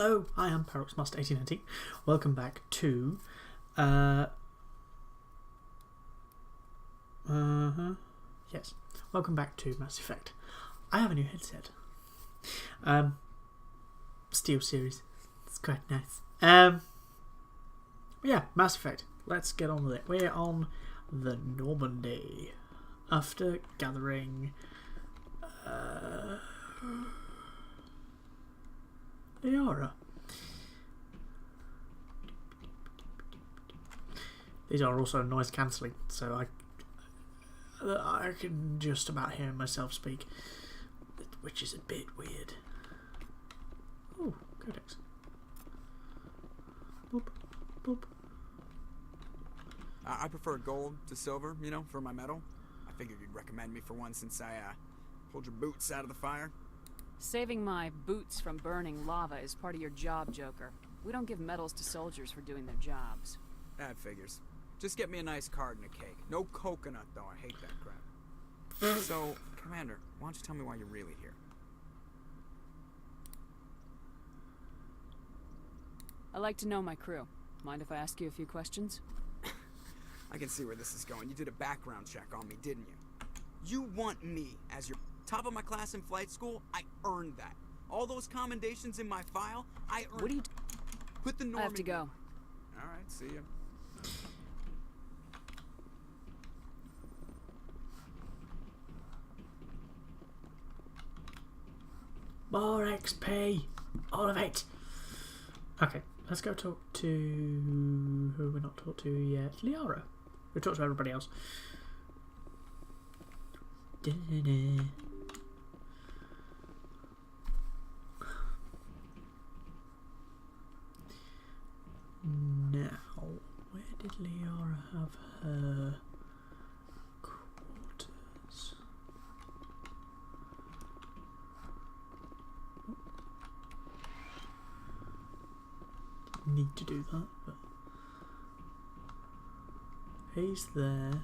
Hello, I am ParadoxMaster1819. Welcome back to welcome back to Mass Effect. I have a new headset. Steel series. It's quite nice. Yeah, Mass Effect. Let's get on with it. We're on the Normandy after gathering Liara. These are also noise cancelling, so I can just about hear myself speak, which is a bit weird. Oh, codex. Boop, boop. I prefer gold to silver, you know, for my medal. I figured you'd recommend me for one since I pulled your boots out of the fire. Saving my boots from burning lava is part of your job, Joker. We don't give medals to soldiers for doing their jobs. That figures. Just get me a nice card and a cake. No coconut, though. I hate that crap. So, Commander, why don't you tell me why you're really here? I like to know my crew. Mind if I ask you a few questions? I can see where this is going. You did a background check on me, didn't you? You want me as your top of my class in flight school? I earned that. All those commendations in my file, I earned. What do you Put the Norman. I have to go. All right, see ya. More XP! All of it! Okay, let's go talk to who we're not talked to yet. Liara. We'll talk to everybody else. Now, where did Liara have her quarters? Didn't need to do that, but he's there.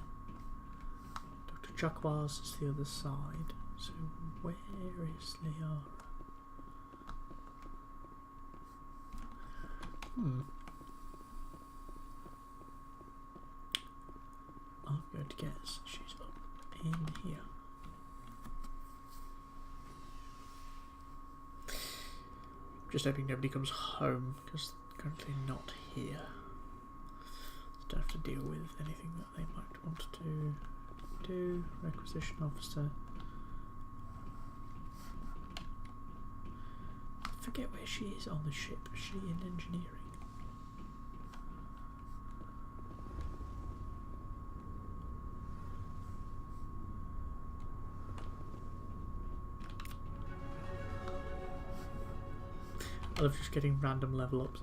Dr. Chakwas is the other side. So where is Liara? I'm going to guess she's up in here. Just hoping nobody comes home, because they're currently not here. So don't have to deal with anything that they might want to do. Requisition officer. I forget where she is on the ship. Is she in engineering? I love just getting random level ups.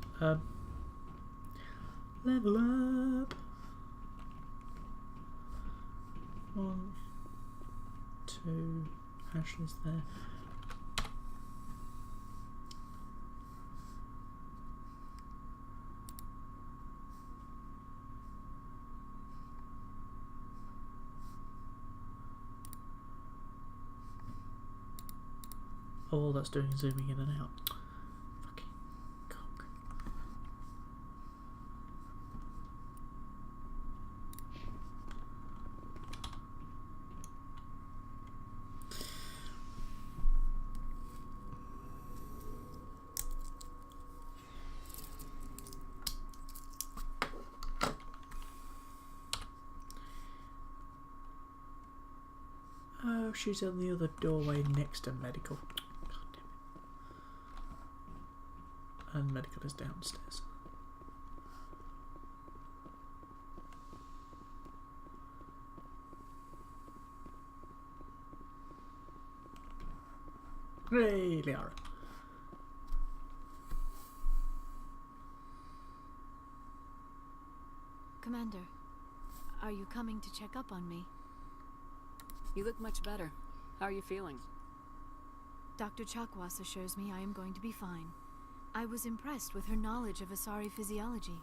Level up. 1, 2. Ashley's there. All that's doing is zooming in and out. Fucking cock. Oh, she's on the other doorway next to medical. And medical is downstairs. Hey, Liara. Commander, are you coming to check up on me? You look much better. How are you feeling? Dr. Chakwas assures me I am going to be fine. I was impressed with her knowledge of Asari physiology.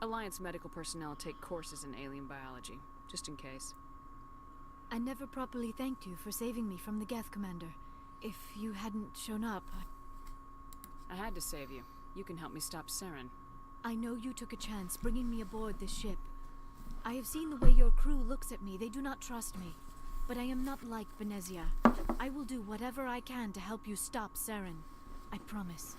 Alliance medical personnel take courses in alien biology, just in case. I never properly thanked you for saving me from the Geth, Commander. If you hadn't shown up, I had to save you. You can help me stop Saren. I know you took a chance bringing me aboard this ship. I have seen the way your crew looks at me. They do not trust me. But I am not like Venezia. I will do whatever I can to help you stop Saren. I promise.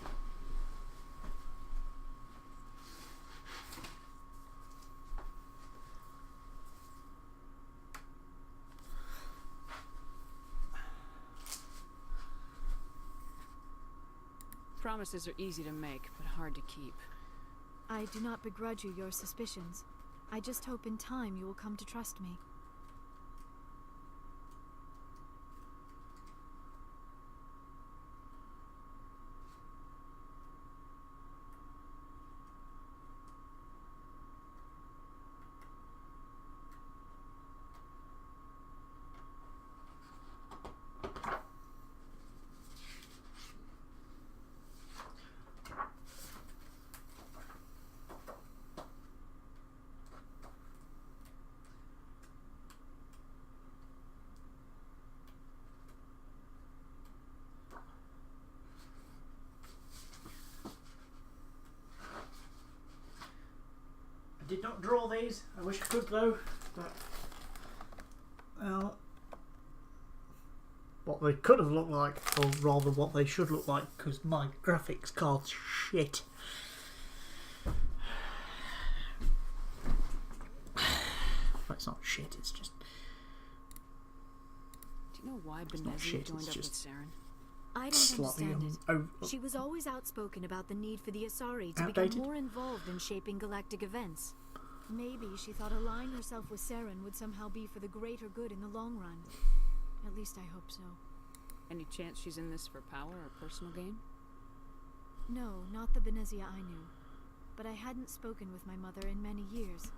Promises are easy to make, but hard to keep. I do not begrudge you your suspicions. I just hope in time you will come to trust me. I did not draw these. I wish I could though, but well, what they could have looked like, or rather what they should look like, because my graphics card's shit. It's not shit, it's just... Do you know why not Venezia shit, joined it's up with just Saren? I don't slightly understand it. She was always outspoken about the need for the Asari to Outdated? become more involved in shaping galactic events. Maybe she thought allying herself with Saren would somehow be for the greater good in the long run. At least I hope so. Any chance she's in this for power or personal gain? No, not the Venezia I knew. But I hadn't spoken with my mother in many years.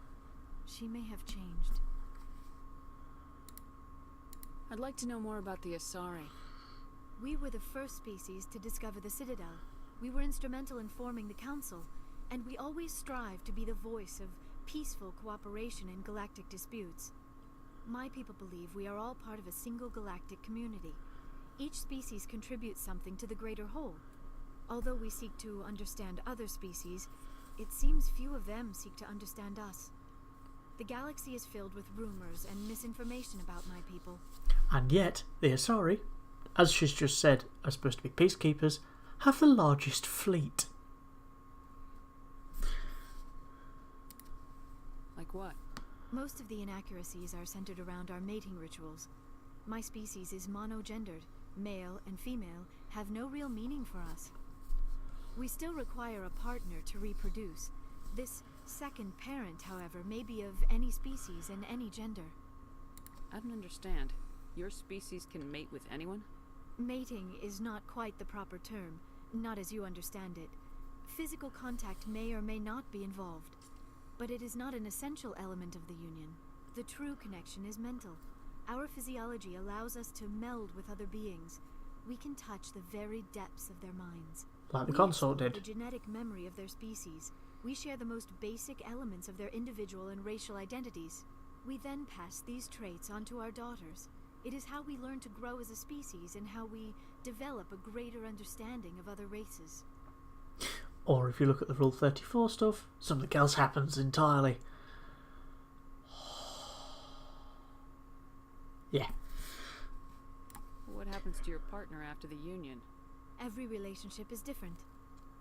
She may have changed. I'd like to know more about the Asari. We were the first species to discover the Citadel. We were instrumental in forming the Council, and we always strive to be the voice of peaceful cooperation in galactic disputes. My people believe we are all part of a single galactic community. Each species contributes something to the greater whole. Although we seek to understand other species, it seems few of them seek to understand us. The galaxy is filled with rumors and misinformation about my people. And yet, the Asari, as she's just said, are supposed to be peacekeepers, have the largest fleet. Like what? Most of the inaccuracies are centered around our mating rituals. My species is monogendered. Male and female have no real meaning for us. We still require a partner to reproduce. This second parent, however, may be of any species and any gender. I don't understand. Your species can mate with anyone? Mating is not quite the proper term, not as you understand it. Physical contact may or may not be involved, but it is not an essential element of the union. The true connection is mental. Our physiology allows us to meld with other beings. We can touch the very depths of their minds. Like the We consort explore did. the genetic memory of their species. We share the most basic elements of their individual and racial identities. We then pass these traits onto our daughters. It is how we learn to grow as a species and how we develop a greater understanding of other races. Or if you look at the Rule 34 stuff, something else happens entirely. Yeah. What happens to your partner after the union? Every relationship is different.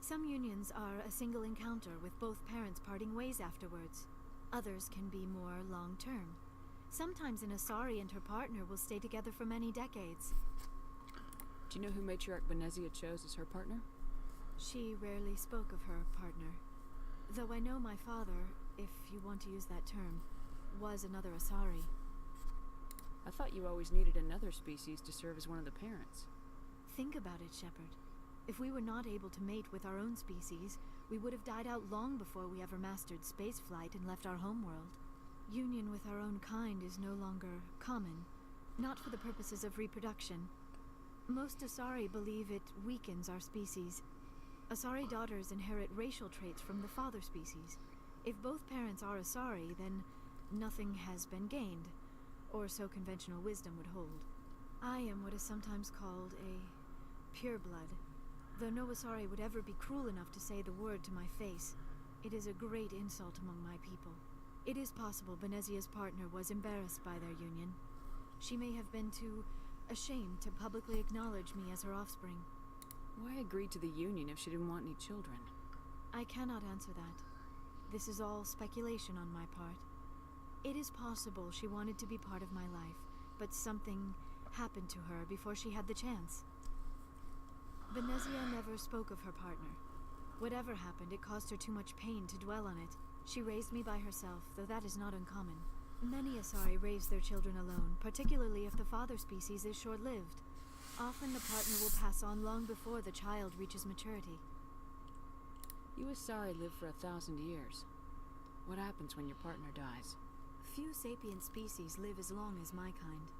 Some unions are a single encounter with both parents parting ways afterwards. Others can be more long-term. Sometimes an Asari and her partner will stay together for many decades. Do you know who Matriarch Venezia chose as her partner? She rarely spoke of her partner. Though I know my father, if you want to use that term, was another Asari. I thought you always needed another species to serve as one of the parents. Think about it, Shepard. If we were not able to mate with our own species, we would have died out long before we ever mastered spaceflight and left our homeworld. Union with our own kind is no longer common, not for the purposes of reproduction. Most Asari believe it weakens our species. Asari daughters inherit racial traits from the father species. If both parents are Asari, then nothing has been gained, or so conventional wisdom would hold. I am what is sometimes called a pureblood. Though no Asari would ever be cruel enough to say the word to my face, it is a great insult among my people. It is possible Benezia's partner was embarrassed by their union. She may have been too ashamed to publicly acknowledge me as her offspring. Why agree to the union if she didn't want any children? I cannot answer that. This is all speculation on my part. It is possible she wanted to be part of my life, but something happened to her before she had the chance. Benezia never spoke of her partner. Whatever happened, it caused her too much pain to dwell on it. She raised me by herself, though that is not uncommon. Many Asari raise their children alone, particularly if the father species is short-lived. Often the partner will pass on long before the child reaches maturity. You Asari live for 1,000 years. What happens when your partner dies? Few sapient species live as long as my kind.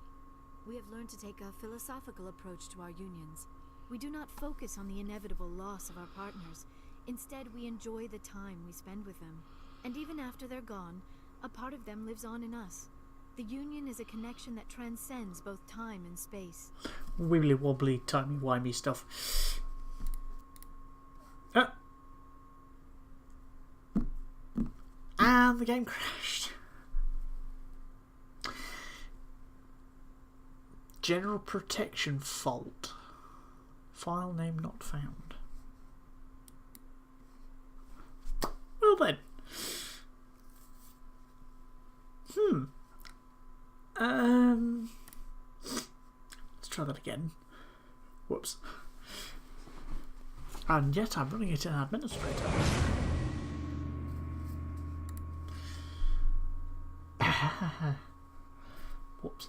We have learned to take a philosophical approach to our unions. We do not focus on the inevitable loss of our partners. Instead, we enjoy the time we spend with them. And even after they're gone, a part of them lives on in us. The union is a connection that transcends both time and space. Wibbly wobbly, timey-wimey stuff. And the game crashed. General protection fault. File name not found. Well then. Let's try that again. Whoops. And yet I'm running it in administrator. Whoops.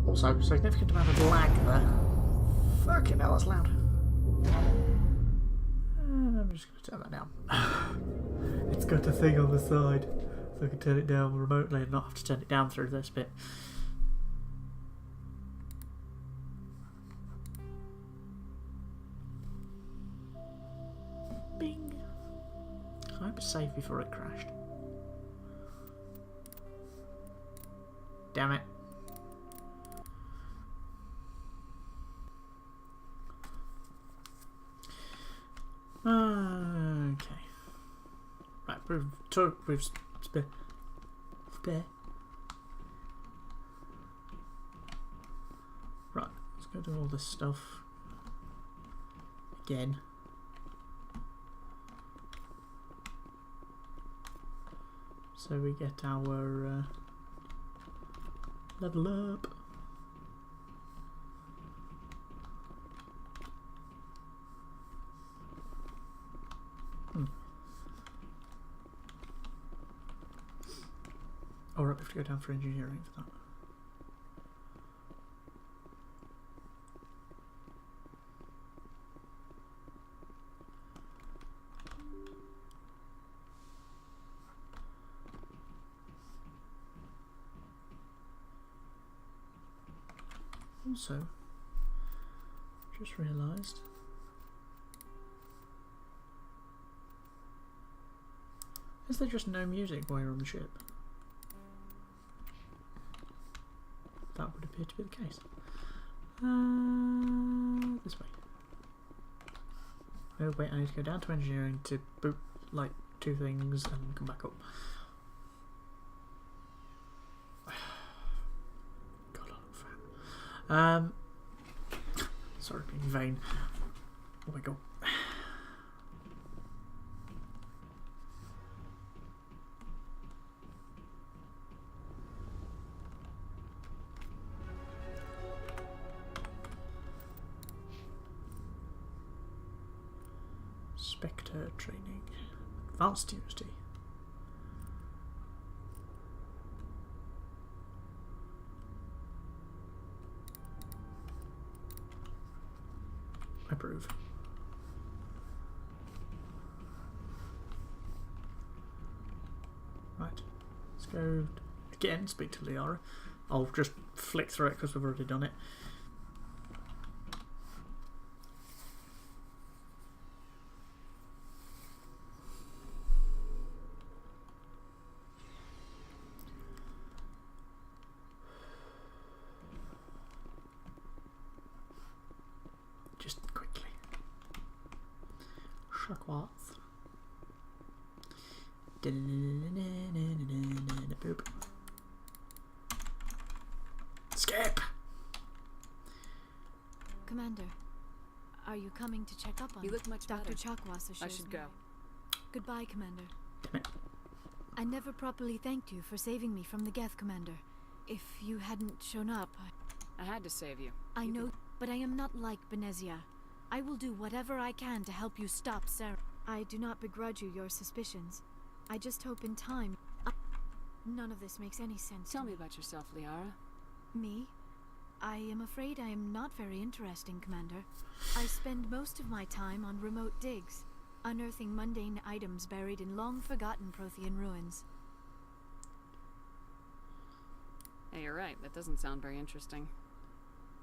Also, significant amount of lag there. Fucking hell, that's loud. And I'm just going to turn that down. It's got a thing on the side, so I can turn it down remotely and not have to turn it down through this bit. Bing. I hope it's safe before it crashed. Damn it. Okay. Right, we've spare. Right, let's go do all this stuff again. So we get our level up. Oh, right, we have to go down for engineering for that. Also, just realised is there just no music while you're on the ship? That would appear to be the case. This way. Oh wait, I need to go down to engineering to boot like 2 things and come back up. God, I look fat. Sorry, being vain. Oh my god. Spectre training. Advanced University. Approve. Right. Let's go again, speak to Liara. I'll just flick through it because we've already done it. Just quickly. Shaquats. Boop. Skip! Commander, are you coming to check up on You look much Dr. better. Chakwas assures I should me. go. Goodbye, Commander. Damn it. I never properly thanked you for saving me from the Geth, Commander. If you hadn't shown up, I had to save you. I know, but I am not like Benezia. I will do whatever I can to help you stop Sarah. I do not begrudge you your suspicions. I just hope in time... None of this makes any sense. Tell to me about yourself, Liara. Me? I am afraid I am not very interesting, Commander. I spend most of my time on remote digs, unearthing mundane items buried in long-forgotten Prothean ruins. Hey, you're right. That doesn't sound very interesting.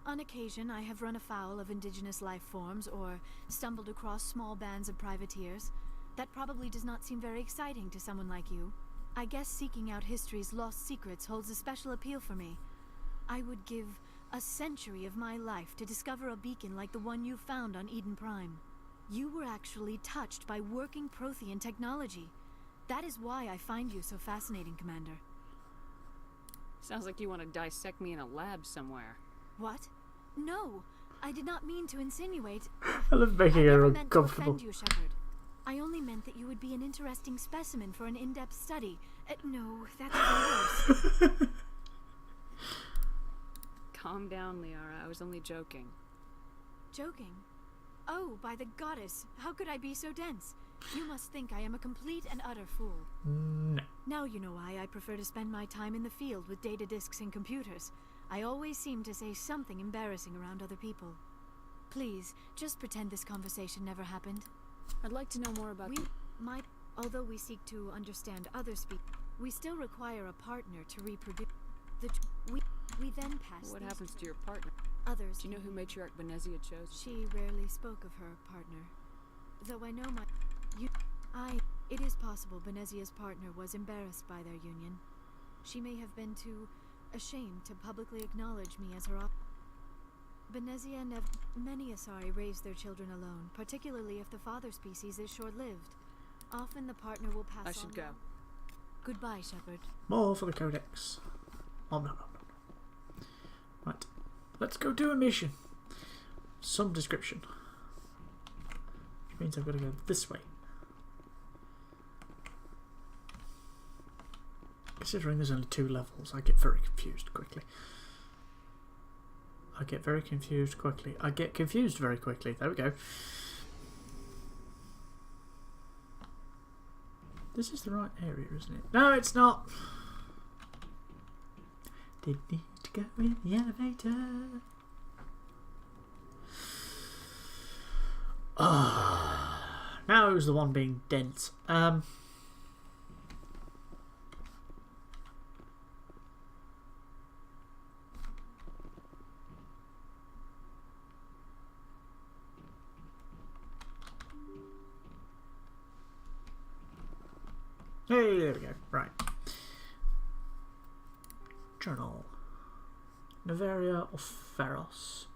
On occasion, I have run afoul of indigenous life forms or stumbled across small bands of privateers. That probably does not seem very exciting to someone like you. I guess seeking out history's lost secrets holds a special appeal for me. I would give a century of my life to discover a beacon like the one you found on Eden Prime. You were actually touched by working Prothean technology. That is why I find you so fascinating, Commander. Sounds like you want to dissect me in a lab somewhere. What? No, I did not mean to insinuate. I love making her never meant to uncomfortable. offend you, Shepard. I only meant that you would be an interesting specimen for an in-depth study. No, that's even worse. Calm down, Liara. I was only joking. Joking? Oh, by the goddess, how could I be so dense? You must think I am a complete and utter fool. No. Now you know why I prefer to spend my time in the field with data disks and computers. I always seem to say something embarrassing around other people. Please, just pretend this conversation never happened. I'd like to know more about Although we seek to understand other we still require a partner to reproduce. We then pass. What happens to your partner? Others. Do you know who Matriarch Benezia chose? She rarely spoke of her partner. Though I know it is possible Benezia's partner was embarrassed by their union. She may have been too ashamed to publicly acknowledge me as her Benezia many Asari raise their children alone, particularly if the father species is short-lived. Often the partner will pass on. I should go. Goodbye, Shepard. More for the codex. Oh, no. Right. Let's go do a mission. Some description. Which means I've got to go this way. Considering there's only 2 levels, I get very confused quickly. I get confused very quickly. There we go. This is the right area, isn't it? No, it's not. Didn't need to go in the elevator. Now who's the one being dense? Hey, there we go. Right. Journal. Noveria or Pharos?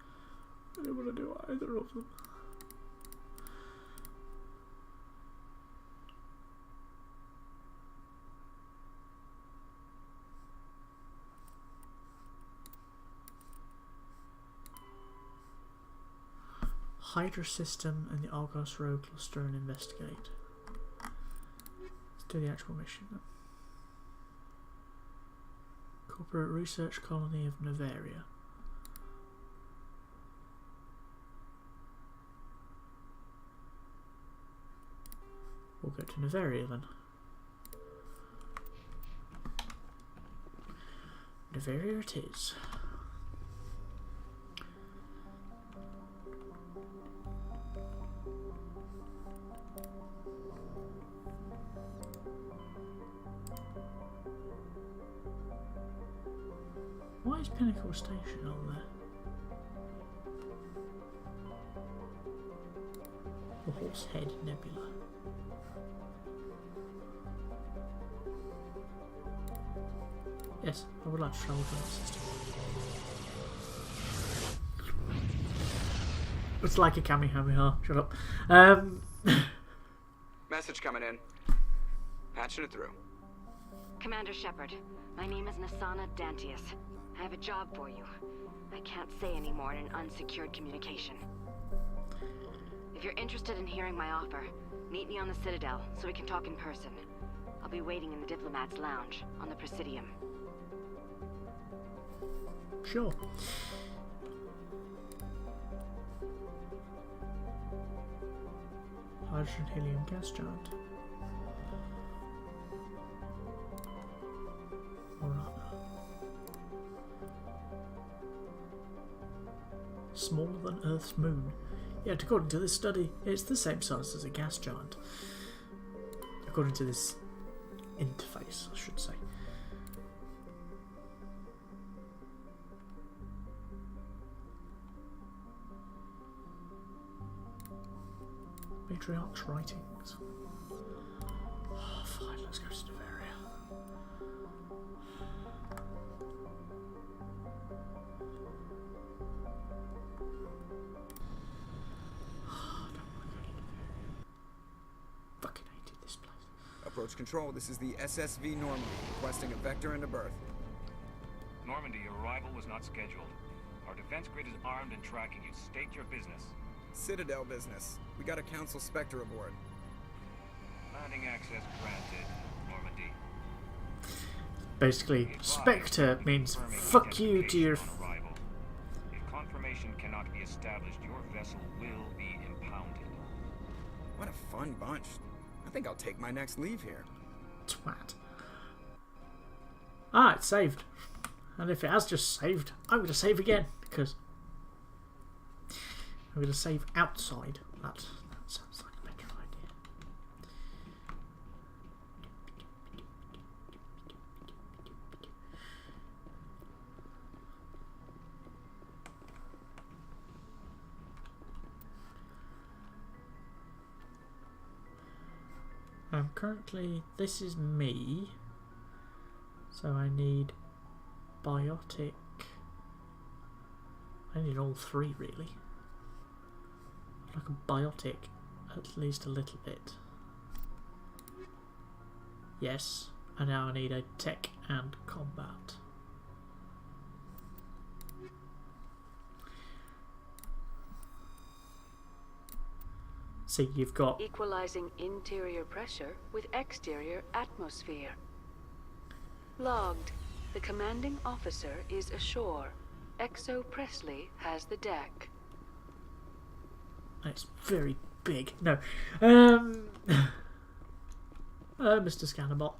I don't want to do either of them. Hydra system and the Argos Row cluster and investigate. Let's do the actual mission then. Corporate Research Colony of Noveria. We'll go to Noveria then. Noveria it is. Why is Pinnacle Station on there? The Horse Head Nebula. Yes, I would like to travel to that system. It's like a Kamehameha. Shut up. Message coming in. Patching it through. Commander Shepard, my name is Nasana Dantius. I have a job for you. I can't say any more in an unsecured communication. If you're interested in hearing my offer, meet me on the Citadel so we can talk in person. I'll be waiting in the Diplomat's Lounge on the Presidium. Sure. Hydrogen helium gas giant. Smaller than Earth's moon. Yet, according to this study, it's the same size as a gas giant. According to this interface, I should say. Matriarch's writings. Oh, fine, let's go to Noveria. Fucking hated this place. Approach control. This is the SSV Normandy, requesting a vector into berth. Normandy, your arrival was not scheduled. Our defense grid is armed and tracking you. State your business. Citadel business. We got a Council Spectre aboard. Landing access granted, Normandy. Basically, Spectre means fuck you to your... On arrival. If confirmation cannot be established, your vessel will be impounded. What a fun bunch. I think I'll take my next leave here. Twat. Ah, it's saved. And if it has just saved, I'm going to save again, because I'm going to save outside. That sounds like a better idea. Currently, this is me, so I need biotic. I need all three, really. Like a biotic, at least a little bit. Yes, and now I need a tech and combat. See, you've got Equalizing interior pressure with exterior atmosphere. Logged. The commanding officer is ashore. Exo Presley has the deck. it's very big. No. Mr. Scannerbot.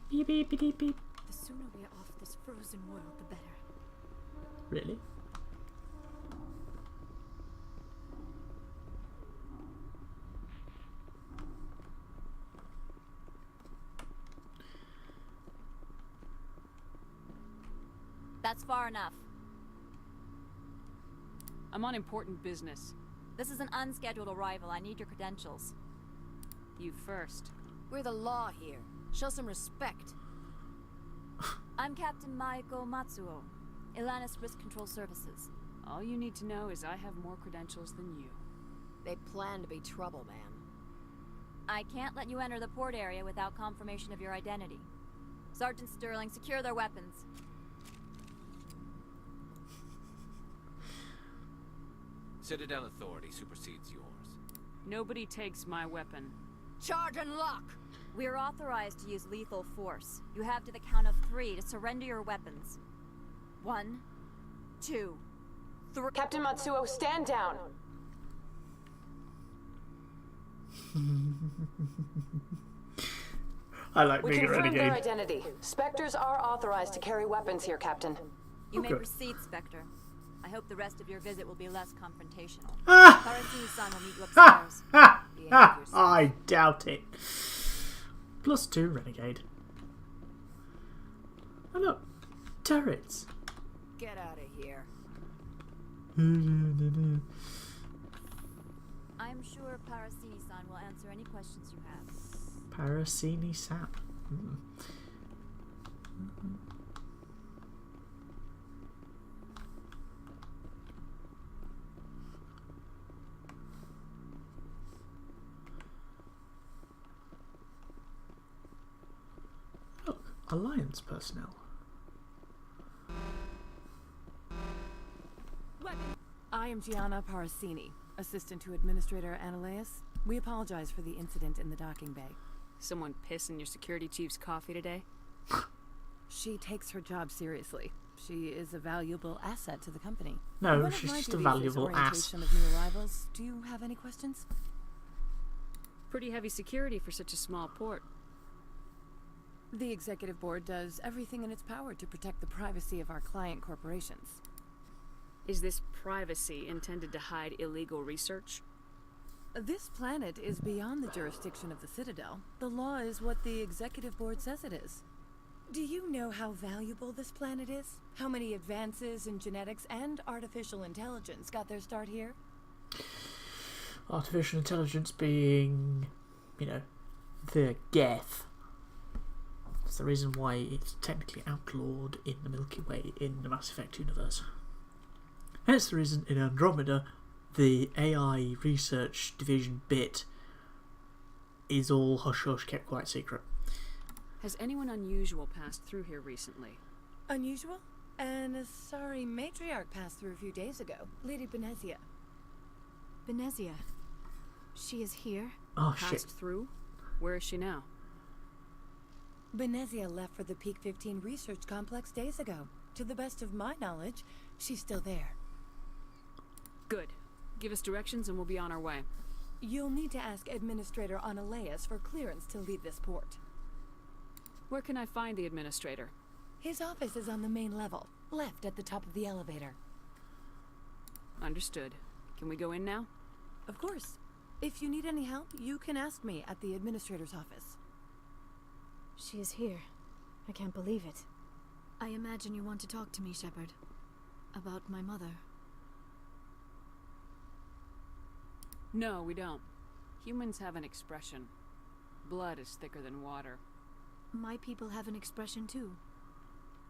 Beep beep beep beep beep. The sooner we're off this frozen world, the better. Really? That's far enough. I'm on important business. This is an unscheduled arrival. I need your credentials. You first. We're the law here. Show some respect. I'm Captain Maiko Matsuo, Ilanis Risk Control Services. All you need to know is I have more credentials than you. They plan to be trouble, ma'am. I can't let you enter the port area without confirmation of your identity. Sergeant Sterling, secure their weapons. Citadel authority supersedes yours. Nobody takes my weapon. Charge and lock! We're authorized to use lethal force. You have to the count of 3 to surrender your weapons. 1, 2, 3. Captain Matsuo, stand down! I like We being a confirmed their renegade. identity. Spectres are authorized to carry weapons here, Captain. You may Okay. proceed, Spectre. I hope the rest of your visit will be less confrontational. Ah! Karasini-san will meet you Ha! upstairs. Ha! Behave Ha! yourself. I doubt it. +2 renegade. Oh look, turrets. Get out of here. I'm sure Parasini-san will answer any questions you have. Parasini sap. Alliance personnel. I am Gianna Parasini, assistant to Administrator Ananias. We apologize for the incident in the docking bay. Someone piss in your security chief's coffee today? She takes her job seriously. She is a valuable asset to the company. No, One of she's my just a duties is valuable ass. orientation of new arrivals. Do you have any questions? Pretty heavy security for such a small port. The executive board does everything in its power to protect the privacy of our client corporations. Is this privacy intended to hide illegal research? This planet is beyond the jurisdiction of the Citadel. The law is what the executive board says it is. Do you know how valuable this planet is? How many advances in genetics and artificial intelligence got their start here? Artificial intelligence being, you know, the Geth. That's the reason why it's technically outlawed in the Milky Way in the Mass Effect universe. Hence the reason in Andromeda, the AI research division bit is all hush-hush, kept quite secret. Has anyone unusual passed through here recently? Unusual? And a sorry matriarch passed through a few days ago. Lady Benezia. Benezia. She is here? Oh, Passed shit. through? Where is she now? Benezia left for the Peak 15 research complex days ago. To the best of my knowledge, she's still there. Good. Give us directions and we'll be on our way. You'll need to ask Administrator Ananias for clearance to leave this port. Where can I find the administrator? His office is on the main level, left at the top of the elevator. Understood. Can we go in now? Of course. If you need any help, you can ask me at the administrator's office. She is here. I can't believe it. I imagine you want to talk to me, Shepard. About my mother. No, we don't. Humans have an expression. Blood is thicker than water. My people have an expression too.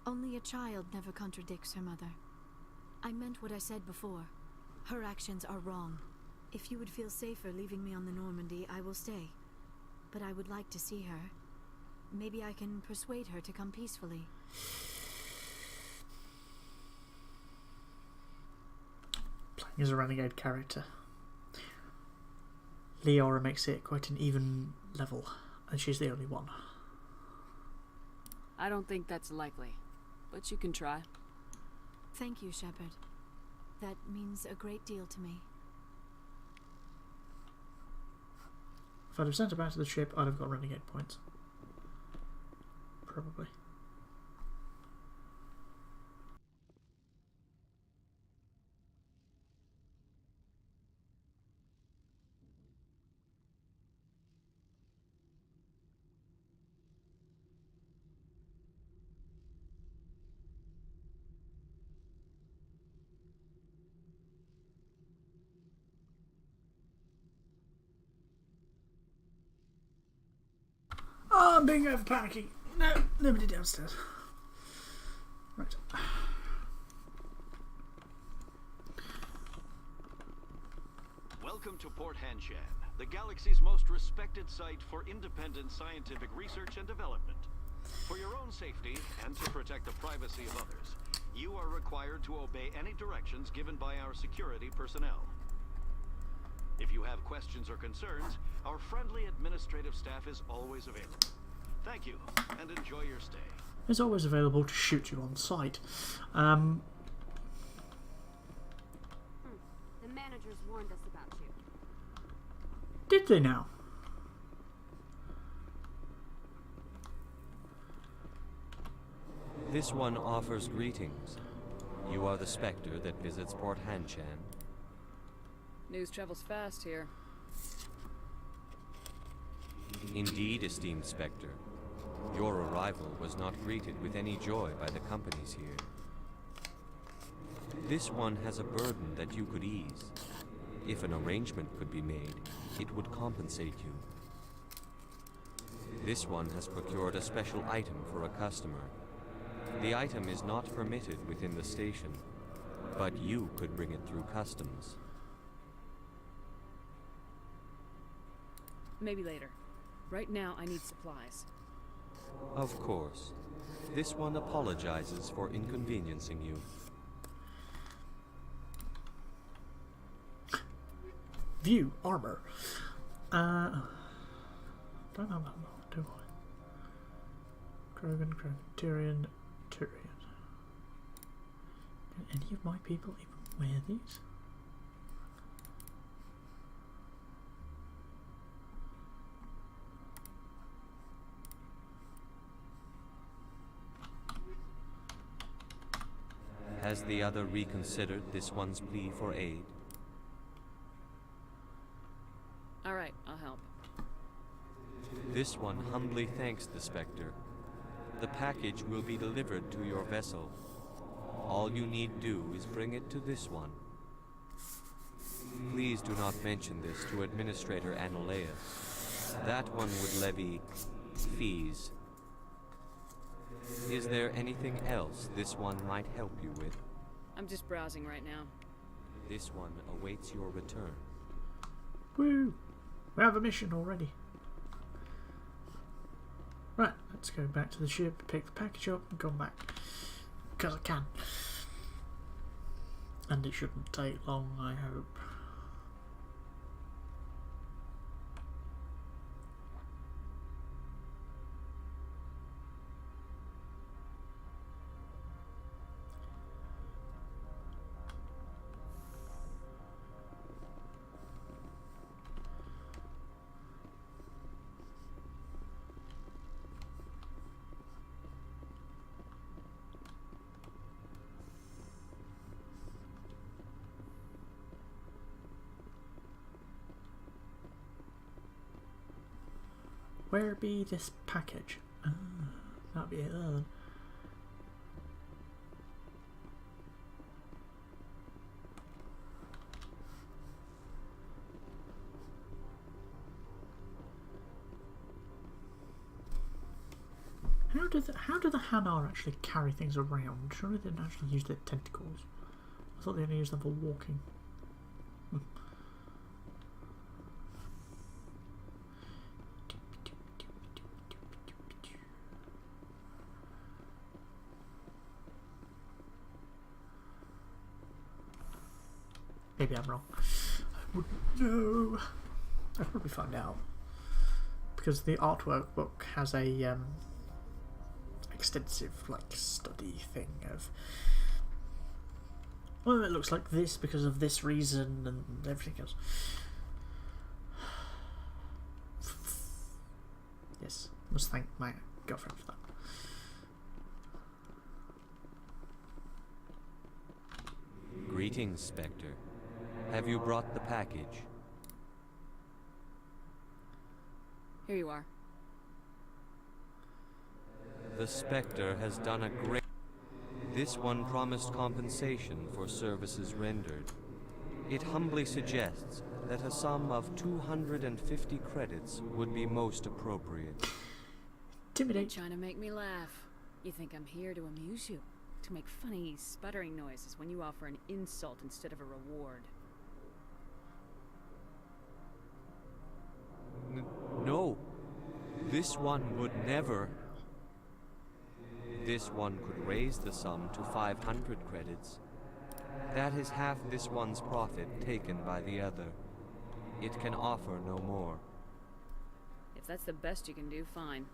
Only a child never contradicts her mother. I meant what I said before. Her actions are wrong. If you would feel safer leaving me on the Normandy, I will stay. But I would like to see her. Maybe I can persuade her to come peacefully. Playing as a renegade character. Leora makes it quite an even level, and she's the only one. I don't think that's likely, but you can try. Thank you, Shepard. That means a great deal to me. If I'd have sent her back to the ship, I'd have got renegade points. Probably. Oh, I'm being over panicky. No, nobody downstairs. Right. Welcome to Port Hanshan, the galaxy's most respected site for independent scientific research and development. For your own safety and to protect the privacy of others, you are required to obey any directions given by our security personnel. If you have questions or concerns, our friendly administrative staff is always available. Thank you, and enjoy your stay. It's always available to shoot you on sight. The managers warned us about you. Did they now? This one offers greetings. You are the Spectre that visits Port Hanshan. News travels fast here. Indeed, esteemed Spectre. Your arrival was not greeted with any joy by the companies here. This one has a burden that you could ease. If an arrangement could be made, it would compensate you. This one has procured a special item for a customer. The item is not permitted within the station, but you could bring it through customs. Maybe later. Right now, I need supplies. Of course. This one apologizes for inconveniencing you. View armor. Don't have that lot, do I? Krogan, Tyrion. Can any of my people even wear these? Has the other reconsidered this one's plea for aid? Alright, I'll help. This one humbly thanks the Spectre. The package will be delivered to your vessel. All you need do is bring it to this one. Please do not mention this to Administrator Analeus. That one would levy fees. Is there anything else this one might help you with? I'm just browsing right now. This one awaits your return. Woo! We have a mission already. Right, let's go back to the ship, pick the package up, and come back. Because I can. And it shouldn't take long, I hope. Where be this package? Ah, that'll be it then. How do the Hanar actually carry things around? Surely they didn't actually use their tentacles. I thought they only used them for walking. Maybe I'm wrong. I wouldn't know. I'll probably find out. Because the artwork book has a extensive study thing of, well, it looks like this because of this reason and everything else. Yes, must thank my girlfriend for that. Greetings, Spectre. Have you brought the package? Here you are. The Spectre has done a great... This one promised compensation for services rendered. It humbly suggests that a sum of 250 credits would be most appropriate. You're trying to make me laugh. You think I'm here to amuse you? To make funny, sputtering noises when you offer an insult instead of a reward. No. This one would never... This one could raise the sum to 500 credits. That is half this one's profit taken by the other. It can offer no more. If that's the best you can do, fine.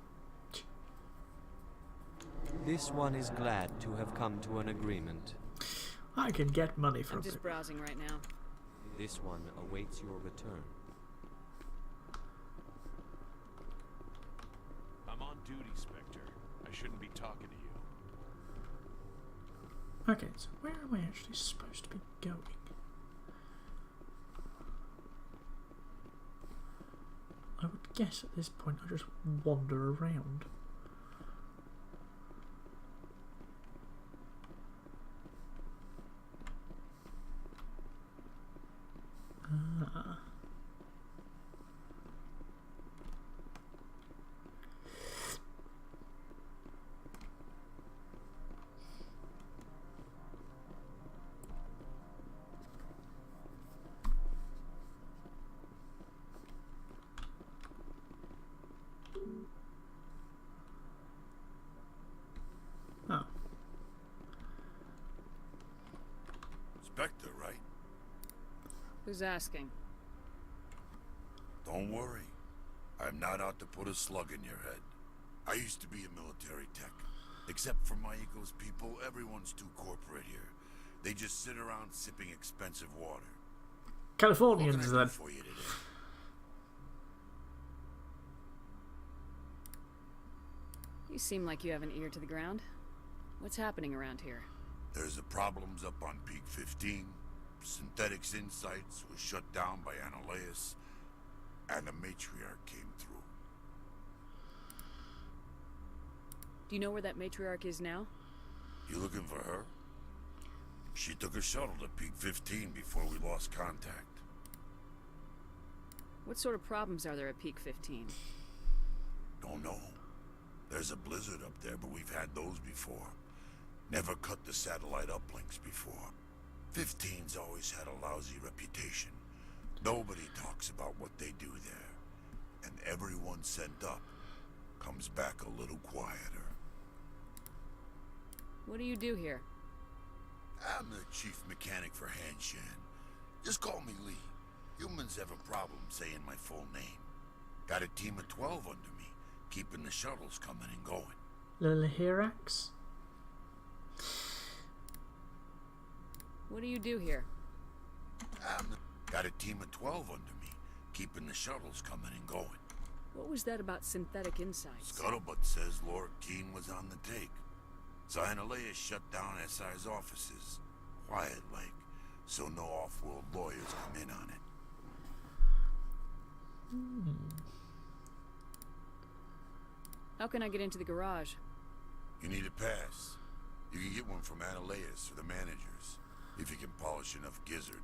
This one is glad to have come to an agreement. I can get money from it. I'm just browsing right now. This one awaits your return. I'm on duty, Spectre. I shouldn't be talking to you. Okay, so where am I actually supposed to be going? I would guess at this point I just wander around. Ah. Who's asking? Don't worry. I'm not out to put a slug in your head. I used to be a military tech. Except for my Eco's people, everyone's too corporate here. They just sit around sipping expensive water. Californians, then. For you today? You seem like you have an ear to the ground. What's happening around here? There's the problems up on Peak 15. Synthetics Insights was shut down by Annaleus, and the matriarch came through. Do you know where that matriarch is now? You looking for her? She took a shuttle to Peak 15 before we lost contact. What sort of problems are there at Peak 15? Don't know. There's a blizzard up there, but we've had those before. Never cut the satellite uplinks before. 15's always had a lousy reputation. Nobody talks about what they do there. And everyone sent up comes back a little quieter. What do you do here? I'm the chief mechanic for Hanshan. Just call me Lee. Humans have a problem saying my full name. Got a team of 12 under me, keeping the shuttles coming and going. Lilihirax? What do you do here? Got a team of 12 under me, keeping the shuttles coming and going. What was that about synthetic insights? Scuttlebutt says Laura Keene was on the take. So Annaleus shut down SI's offices. Quiet like, so no off-world lawyers come in on it. How can I get into the garage? You need a pass. You can get one from Annaleus or the managers, if you can polish enough gizzard.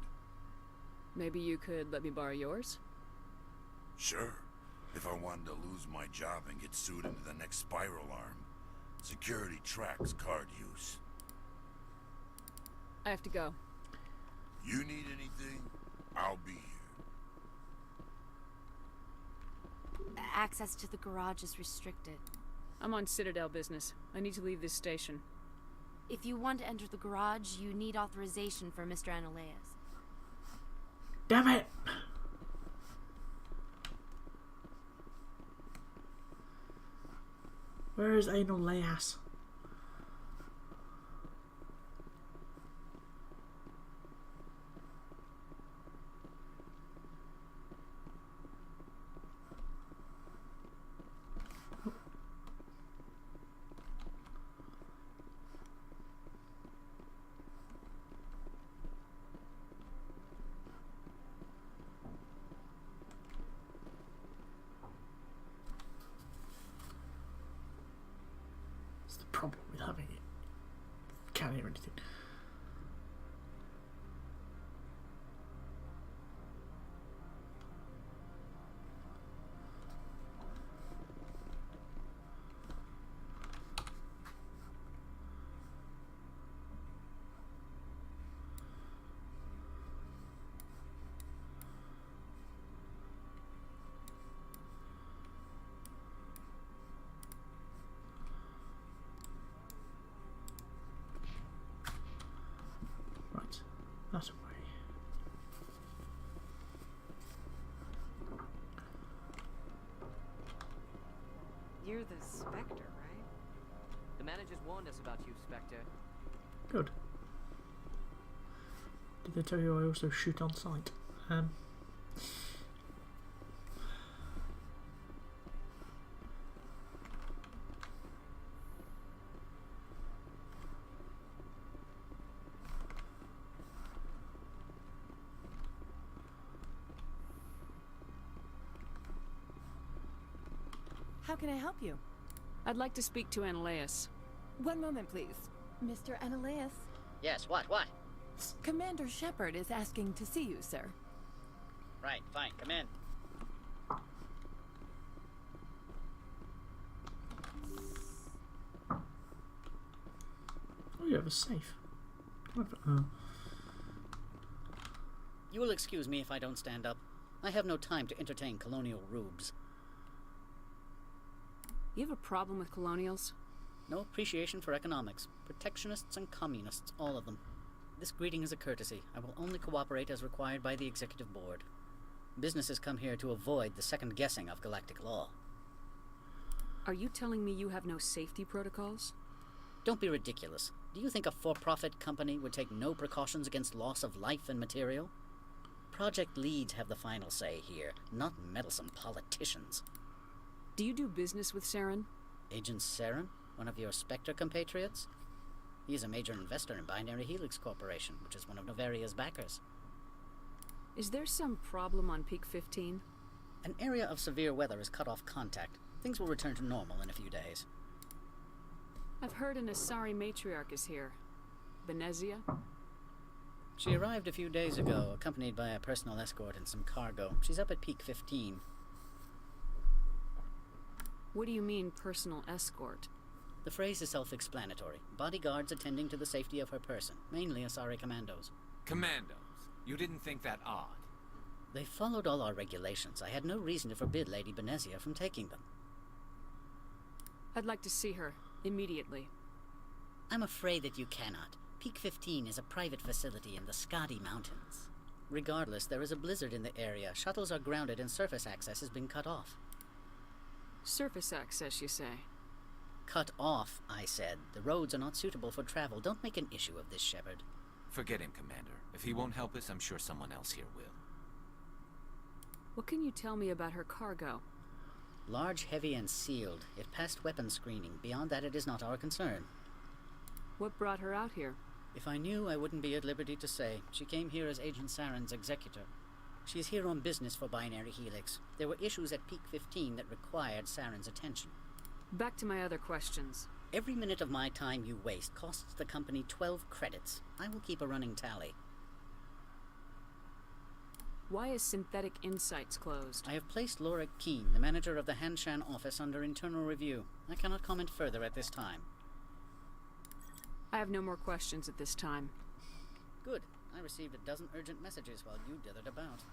Maybe you could let me borrow yours? Sure. If I wanted to lose my job and get sued into the next spiral arm. Security tracks card use. I have to go. You need anything, I'll be here. Access to the garage is restricted. I'm on Citadel business. I need to leave this station. If you want to enter the garage, you need authorization for Mr. Annaleus. Damn it! Where is Annaleus? Problem with having it. Can't hear anything. That way. You're the Spectre, right? The managers warned us about you, Spectre. Good. Did they tell you I also shoot on sight? How can I help you? I'd like to speak to Annaleus. One moment, please. Mr. Annaleus? Yes, what? Commander Shepard is asking to see you, sir. Right, fine, come in. Oh, you have a safe. You will excuse me if I don't stand up. I have no time to entertain colonial rubes. You have a problem with colonials? No appreciation for economics. Protectionists and communists, all of them. This greeting is a courtesy. I will only cooperate as required by the Executive Board. Businesses come here to avoid the second guessing of galactic law. Are you telling me you have no safety protocols? Don't be ridiculous. Do you think a for-profit company would take no precautions against loss of life and material? Project leads have the final say here, not meddlesome politicians. Do you do business with Saren? Agent Saren? One of your Spectre compatriots? He is a major investor in Binary Helix Corporation, which is one of Noveria's backers. Is there some problem on Peak 15? An area of severe weather has cut off contact. Things will return to normal in a few days. I've heard an Asari matriarch is here. Venezia? She arrived a few days ago, accompanied by a personal escort and some cargo. She's up at Peak 15. What do you mean, personal escort? The phrase is self-explanatory. Bodyguards attending to the safety of her person, mainly Asari commandos. Commandos? You didn't think that odd? They followed all our regulations. I had no reason to forbid Lady Benezia from taking them. I'd like to see her, immediately. I'm afraid that you cannot. Peak 15 is a private facility in the Skadi Mountains. Regardless, there is a blizzard in the area. Shuttles are grounded and surface access has been cut off. Surface access, you say? Cut off, I said. The roads are not suitable for travel. Don't make an issue of this, Shepard. Forget him, Commander. If he won't help us, I'm sure someone else here will. What can you tell me about her cargo? Large, heavy, and sealed. It passed weapons screening. Beyond that, it is not our concern. What brought her out here? If I knew, I wouldn't be at liberty to say. She came here as Agent Saren's executor. She is here on business for Binary Helix. There were issues at Peak 15 that required Saren's attention. Back to my other questions. Every minute of my time you waste costs the company 12 credits. I will keep a running tally. Why is Synthetic Insights closed? I have placed Lorik Keene, the manager of the Hanshan office, under internal review. I cannot comment further at this time. I have no more questions at this time. Good. I received a dozen urgent messages while you dithered about.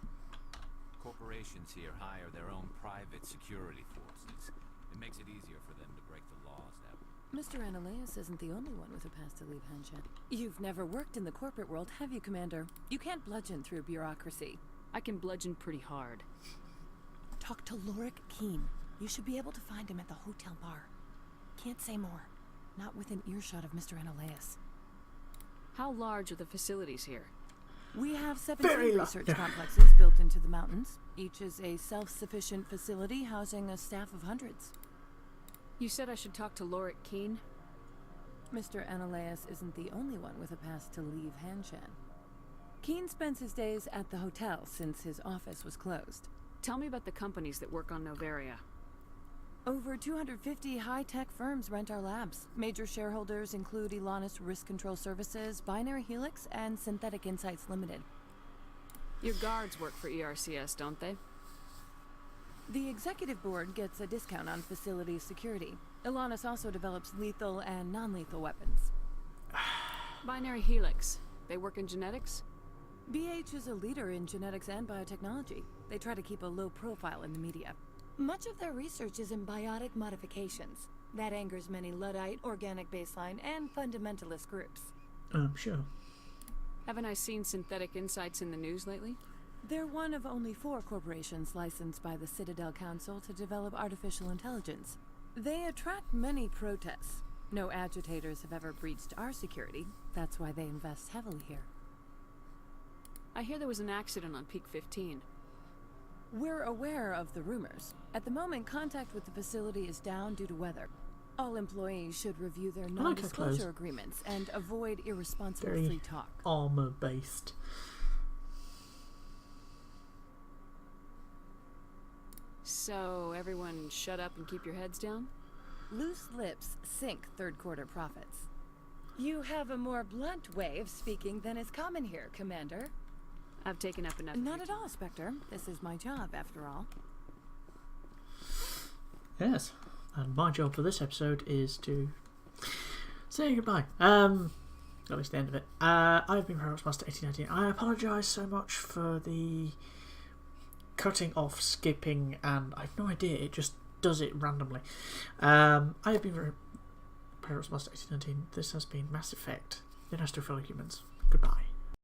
Corporations here hire their own private security forces. It makes it easier for them to break the laws that way. Mr. Ananias isn't the only one with a past to leave Hanshan. You've never worked in the corporate world, have you, Commander? You can't bludgeon through bureaucracy. I can bludgeon pretty hard. Talk to Lorik Keene. You should be able to find him at the hotel bar. Can't say more. Not within earshot of Mr. Ananias. How large are the facilities here? We have 17 research complexes built into the mountains. Each is a self-sufficient facility housing a staff of hundreds. You said I should talk to Lorik Keene? Mr. Ananias isn't the only one with a pass to leave Hanshan. Keene spends his days at the hotel since his office was closed. Tell me about the companies that work on Noveria. Over 250 high-tech firms rent our labs. Major shareholders include Elanis Risk Control Services, Binary Helix, and Synthetic Insights Limited. Your guards work for ERCS, don't they? The executive board gets a discount on facility security. Elanis also develops lethal and non-lethal weapons. Binary Helix. They work in genetics? BH is a leader in genetics and biotechnology. They try to keep a low profile in the media. Much of their research is in biotic modifications. That angers many Luddite, organic baseline, and fundamentalist groups. Sure. Haven't I seen Synthetic Insights in the news lately? They're one of only 4 corporations licensed by the Citadel Council to develop artificial intelligence. They attract many protests. No agitators have ever breached our security. That's why they invest heavily here. I hear there was an accident on Peak 15. We're aware of the rumors. At the moment, contact with the facility is down due to weather. All employees should review their non-disclosure agreements and avoid irresponsible free talk. Armor-based. So, everyone shut up and keep your heads down? Loose lips sink third-quarter profits. You have a more blunt way of speaking than is common here, Commander. I've taken up enough. Not at all, Spectre. This is my job, after all. Yes, and my job for this episode is to say goodbye. At least the end of it. I've been Paradox Master 1819. I apologise so much for the cutting off, skipping, and I've no idea. It just does it randomly. I have been Paradox Master 1819. This has been Mass Effect: The Nest of Fellow Humans. Goodbye.